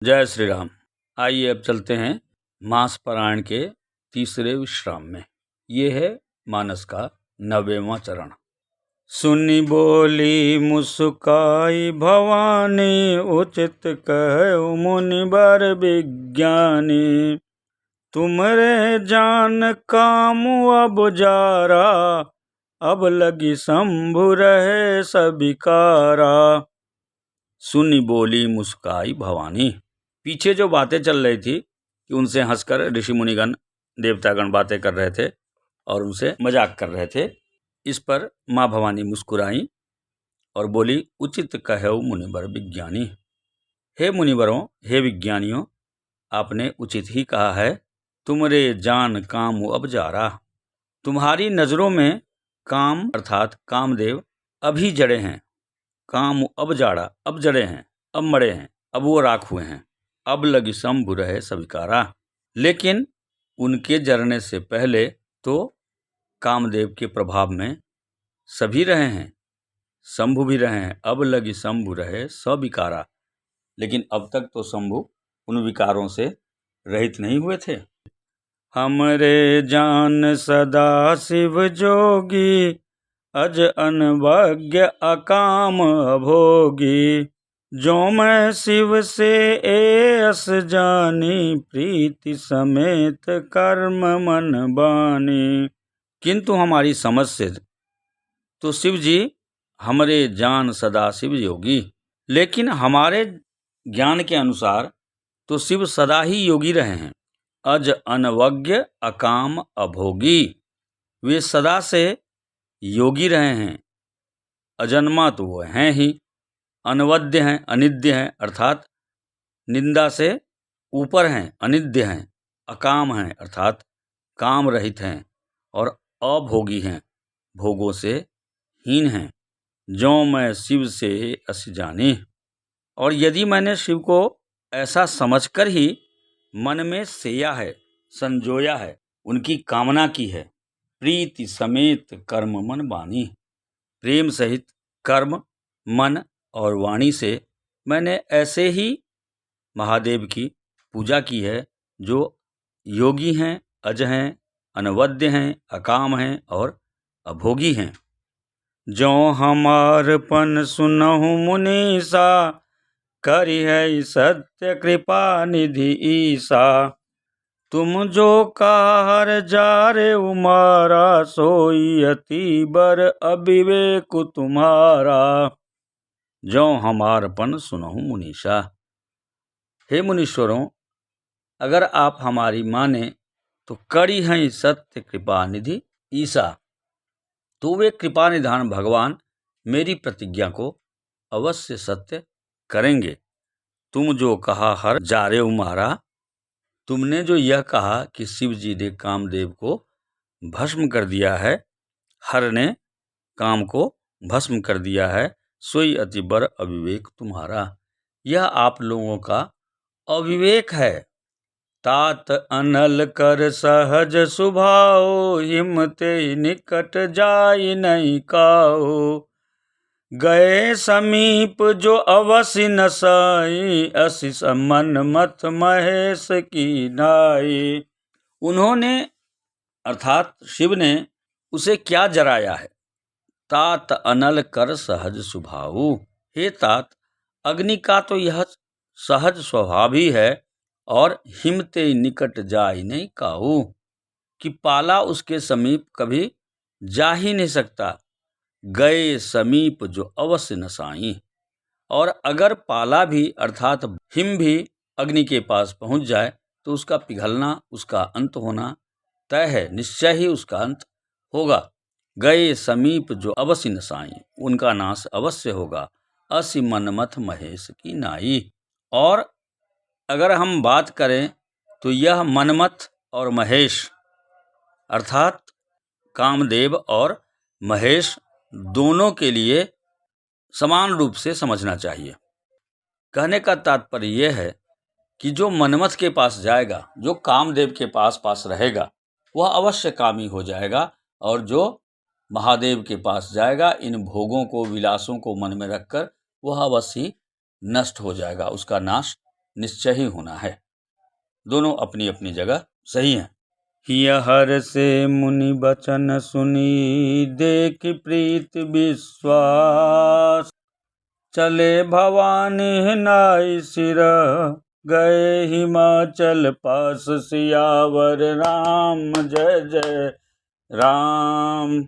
जय श्री राम। आइए अब चलते हैं मास पारायण के तीसरे विश्राम में। ये है मानस का 90वां चरण। सुनी बोली मुस्काई भवानी, उचित कहु मुनिबर विज्ञानी। तुमरे जान कामु अब जारा, अब लगी शंभु रहे सबिकारा। सुनी बोली मुस्काई भवानी। पीछे जो बातें चल रही थी कि उनसे हंसकर ऋषि मुनिगण देवतागण बातें कर रहे थे और उनसे मजाक कर रहे थे, इस पर माँ भवानी मुस्कुराई और बोली, उचित कहौ मुनिवर विज्ञानी। हे मुनिवरों, हे विज्ञानियों, आपने उचित ही कहा है। तुमरे जान काम अब जारा। तुम्हारी नजरों में काम अर्थात कामदेव अभी जड़े हैं। काम अब जाड़ा, अब जड़े हैं, अब मरे हैं, अब वो राख हुए हैं। अब लगी शंभु रहे सविकारा। लेकिन उनके जरने से पहले तो कामदेव के प्रभाव में सभी रहे हैं, शंभु भी रहे हैं। अब लगी शंभु रहे सविकारा। लेकिन अब तक तो शंभु उन विकारों से रहित नहीं हुए थे। हमरे जान सदा शिव जोगी, अज अनवज्ञ अकाम अभोगी। जो मैं शिव से एस जानी, प्रीति समेत कर्म मन बानी। किंतु हमारी समझ से तो शिव जी हमरे जान सदा शिव योगी, लेकिन हमारे ज्ञान के अनुसार तो शिव सदा ही योगी रहे हैं। अज अनवज्ञ अकाम अभोगी, वे सदा से योगी रहे हैं। अजन्मा तो वो हैं ही, अनवद्य हैं, अनिद्य हैं, अर्थात निंदा से ऊपर हैं, अनिद्य हैं। अकाम हैं अर्थात काम रहित हैं, और अभोगी हैं, भोगों से हीन हैं। जो मैं शिव से अस जानी, और यदि मैंने शिव को ऐसा समझकर ही मन में सेया है, संजोया है, उनकी कामना की है। प्रीति समेत कर्म मन बानी, प्रेम सहित कर्म, मन और वाणी से मैंने ऐसे ही महादेव की पूजा की है, जो योगी हैं, अज हैं, अनवद्य हैं, अकाम हैं और अभोगी हैं। जो हमारपन सुनहु मुनीसा, करी है सत्य कृपा निधि ईसा। तुम जो कहर जारे उमारा, सोई अति बर अविवेक तुम्हारा। जो हमारपन सुनहु मुनीसा। हे मुनीश्वरों, अगर आप हमारी माने तो करी हैं सत्य कृपा निधि ईसा, तो वे कृपा निधान भगवान मेरी प्रतिज्ञा को अवश्य सत्य करेंगे। तुम जो कहा हर जारे उमारा, तुमने जो यह कहा कि शिव जी ने कामदेव को भस्म कर दिया है, हर ने काम को भस्म कर दिया है, सोई अति बर अविवेक तुम्हारा। यह आप लोगों का अविवेक है। तात अनल कर सहज सुभाओ, हिमते निकट जाय नहीं काओ। गए समीप जो अवसि न साई, असि मन मथ महेश की नाई। उन्होंने अर्थात शिव ने उसे क्या जराया है। तात अनल कर सहज स्वभाव। हे तात, अग्नि का तो यह सहज स्वभाव ही है, और हिमते निकट जाय नहीं काऊ, कि पाला उसके समीप कभी जा ही नहीं सकता। गए समीप जो अवश्य न साई, और अगर पाला भी अर्थात हिम भी अग्नि के पास पहुंच जाए तो उसका पिघलना, उसका अंत होना तय है, निश्चय ही उसका अंत होगा। गए समीप जो अवश्य न साई, उनका नाश अवश्य होगा। असि मनमथ महेश की नाई। और अगर हम बात करें तो यह मनमथ और महेश अर्थात कामदेव और महेश दोनों के लिए समान रूप से समझना चाहिए। कहने का तात्पर्य यह है कि जो मनमथ के पास जाएगा, जो कामदेव के पास रहेगा, वह अवश्य कामी हो जाएगा, और जो महादेव के पास जाएगा, इन भोगों को, विलासों को मन में रखकर, वह अवश्य नष्ट हो जाएगा, उसका नाश निश्चय ही होना है। दोनों अपनी अपनी जगह सही हैं। हिय हर से मुनि बचन सुनी, देख प्रीत विश्वास, चले भवानी नाई सिर, गए हिमाचल पास, सियावर राम जय जय राम।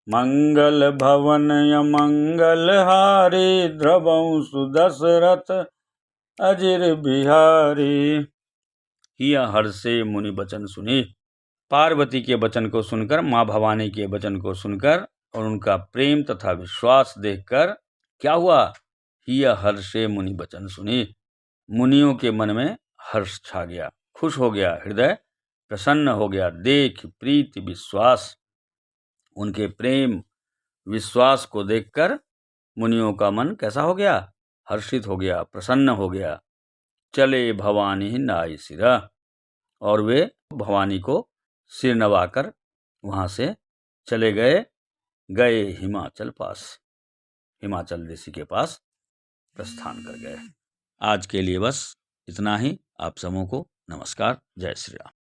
मंगल भवन अमंगल हारी, द्रवं सुदशरथ अजिर बिहारी। हिय हर से मुनि बचन सुनी, पार्वती के वचन को सुनकर, माँ भवानी के वचन को सुनकर और उनका प्रेम तथा विश्वास देखकर क्या हुआ? हिय हर्षे मुनि वचन सुनी, मुनियों के मन में हर्ष छा गया, खुश हो गया, हृदय प्रसन्न हो गया। देख प्रीति विश्वास, उनके प्रेम विश्वास को देखकर मुनियों का मन कैसा हो गया? हर्षित हो गया, प्रसन्न हो गया। चले भवानी नाई सिरा, और वे भवानी को सिर नवाकर वहाँ से चले गए हिमाचल पास, हिमाचल ऋषि के पास प्रस्थान कर गए। आज के लिए बस इतना ही। आप सबों को नमस्कार। जय श्री राम।